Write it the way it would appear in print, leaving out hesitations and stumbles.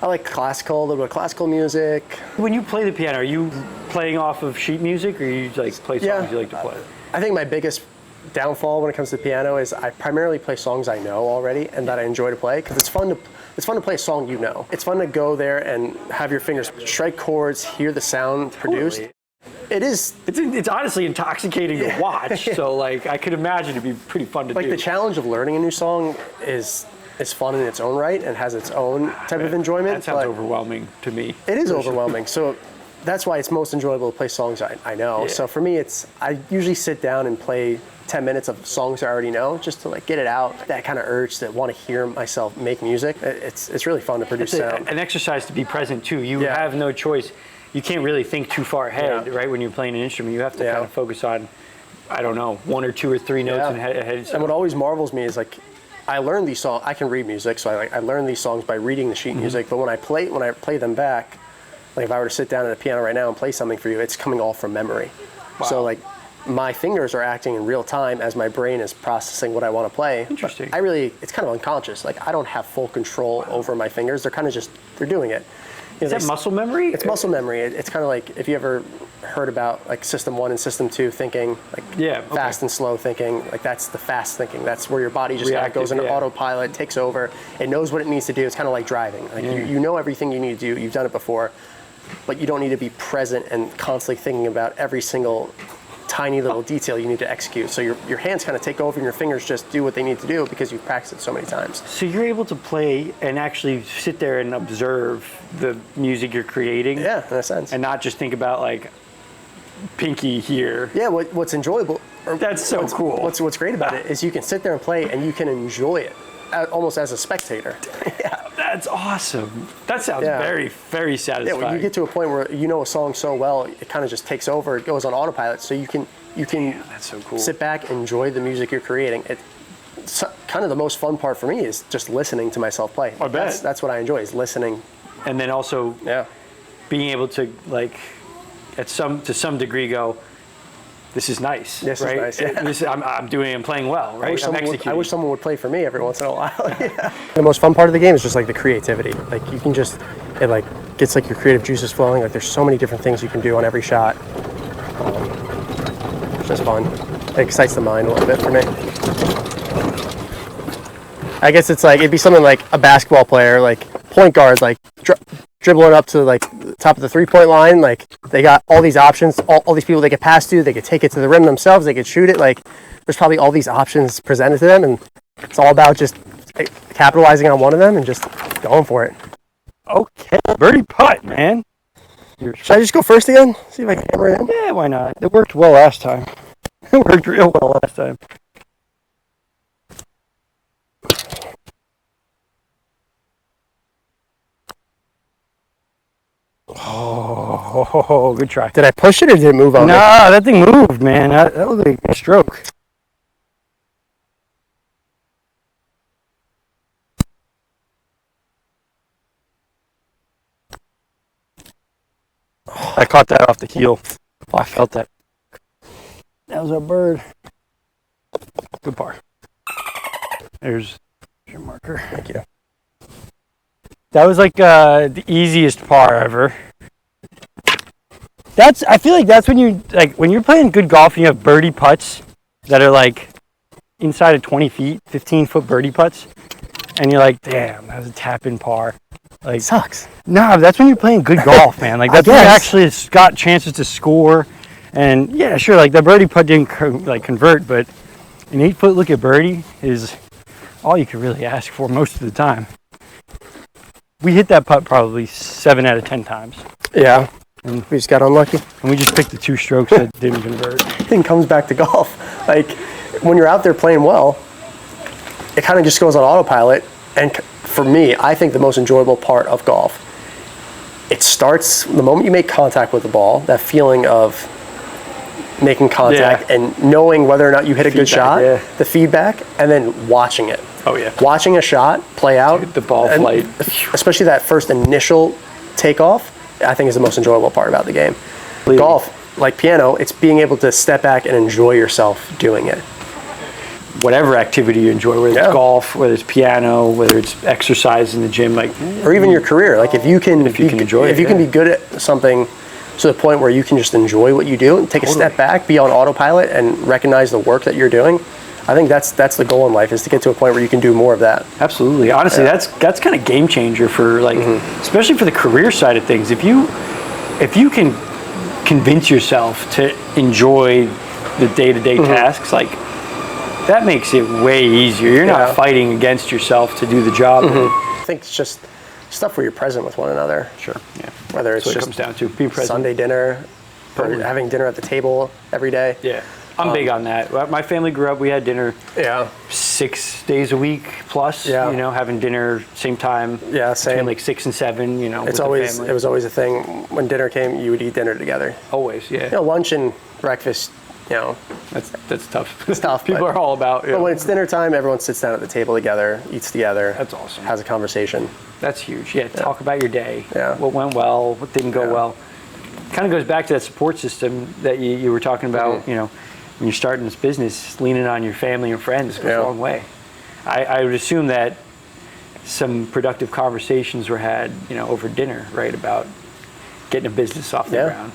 I like classical, a little bit of classical music. When you play the piano, are you playing off of sheet music, or you like play songs you like to play? I think my biggest downfall when it comes to piano is I primarily play songs I know already and that I enjoy to play, because it's fun to play a song you know. It's fun to go there and have your fingers strike chords, hear the sound produced. It is. It's honestly intoxicating to watch. So like I could imagine it'd be pretty fun to do. Like the challenge of learning a new song is fun in its own right and has its own type of enjoyment. That sounds overwhelming to me. It is overwhelming. So that's why it's most enjoyable to play songs I know. Yeah. So for me, I usually sit down and play 10 minutes of songs I already know, just to like get it out. That kind of urge to want to hear myself make music. It's really fun to produce sound. An exercise to be present too. You have no choice. You can't really think too far ahead, right? When you're playing an instrument, you have to kind of focus on, I don't know, 1 or 2 or 3 notes ahead. And what always marvels me is like, I learned these songs. I can read music, so I learned these songs by reading the sheet music. But when I play them back, like if I were to sit down at a piano right now and play something for you, it's coming all from memory. Wow. So like my fingers are acting in real time as my brain is processing what I want to play. Interesting. But it's kind of unconscious. Like I don't have full control over my fingers. They're kind of they're doing it. Is that muscle memory? It's muscle memory. It's kind of like if you ever heard about like System 1 and System 2 thinking, like fast and slow thinking, like that's the fast thinking. That's where your body just kind of goes into autopilot, takes over. It knows what it needs to do. It's kind of like driving. Like you know everything you need to do. You've done it before, but you don't need to be present and constantly thinking about every single tiny little detail you need to execute. So your hands kind of take over and your fingers just do what they need to do because you've practiced it so many times. So you're able to play and actually sit there and observe the music you're creating. Yeah, in a sense. And not just think about like pinky here. Yeah, what's enjoyable. That's so cool. What's great about it is you can sit there and play and you can enjoy it almost as a spectator. That's awesome. That sounds very, very satisfying. Yeah, when you get to a point where you know a song so well, it kind of just takes over. It goes on autopilot, so you can that's so cool. Sit back, enjoy the music you're creating. It's kind of the most fun part for me is just listening to myself play. I bet. That's what I enjoy, is listening. And then also being able to like to some degree go, this is nice, this right? Is nice, yeah. I'm playing well, right? I wish someone would play for me every once in a while. The most fun part of the game is just like the creativity. Like you can just, it like gets like your creative juices flowing. Like there's so many different things you can do on every shot. It's just fun. It excites the mind a little bit for me. I guess it's like, it'd be something like a basketball player, like point guard, like dribbling up to like the top of the 3-point line. Like they got all these options, all these people they could pass to, they could take it to the rim themselves, they could shoot it. Like there's probably all these options presented to them, and it's all about just capitalizing on one of them and just going for it. Okay, birdie putt, man. Should I just go first again? See if I can hammer it in? Yeah, why not? It worked well last time. It worked real well last time. Oh, good try. Did I push it or did it move on? Nah, that thing moved, man. That was like a stroke. I caught that off the heel. Oh, I felt that. That was a bird. Good par. There's your marker. Thank you. That was like the easiest par ever. I feel like that's when when you're playing good golf and you have birdie putts that are like inside of 20 feet, 15-foot birdie putts, and you're like, damn, that was a tap-in par. Like, sucks. Nah, that's when you're playing good golf, man. Like that's when you actually got chances to score. And yeah, sure, like the birdie putt didn't convert, but an 8-foot look at birdie is all you could really ask for most of the time. We hit that putt probably 7 out of 10 times. Yeah. And we just got unlucky. And we just picked the 2 strokes that didn't convert. It comes back to golf. Like, when you're out there playing well, it kind of just goes on autopilot. And for me, I think the most enjoyable part of golf, it starts the moment you make contact with the ball, that feeling of making contact and knowing whether or not you hit a good shot, the feedback, and then watching it. Oh, yeah. Watching a shot play out. The ball flight. Especially that first initial takeoff, I think is the most enjoyable part about the game. Golf, like piano, it's being able to step back and enjoy yourself doing it. whatever activity you enjoy, whether it's golf, whether it's piano, whether it's exercise in the gym, like, or even your career. Like if you can enjoy it, if you can be good at something to the point where you can just enjoy what you do and take a step back, be on autopilot, and recognize the work that you're doing. I think that's the goal in life, is to get to a point where you can do more of that. Absolutely. Honestly, that's kind of game changer for like, especially for the career side of things. If you can convince yourself to enjoy the day-to-day tasks, like that makes it way easier. You're not fighting against yourself to do the job. I think it's just stuff where you're present with one another. Sure. Yeah. Whether it's That's what just it comes down to, being present. Sunday dinner, or having dinner at the table every day. Yeah. I'm big on that. My family grew up, we had dinner 6 days a week plus, you know, having dinner same time. Yeah, same. Between like 6 and 7, you know, it was always a thing. When dinner came, you would eat dinner together. Always, yeah. You know, lunch and breakfast, you know. That's tough. It's tough. People are all about it. But when it's dinner time, everyone sits down at the table together, eats together. That's awesome. Has a conversation. That's huge. Yeah, talk about your day. Yeah. What went well, what didn't go well. Kind of goes back to that support system that you were talking about, you know, when you're starting this business, leaning on your family and friends goes a long way. I would assume that some productive conversations were had, you know, over dinner, right, about getting a business off the ground.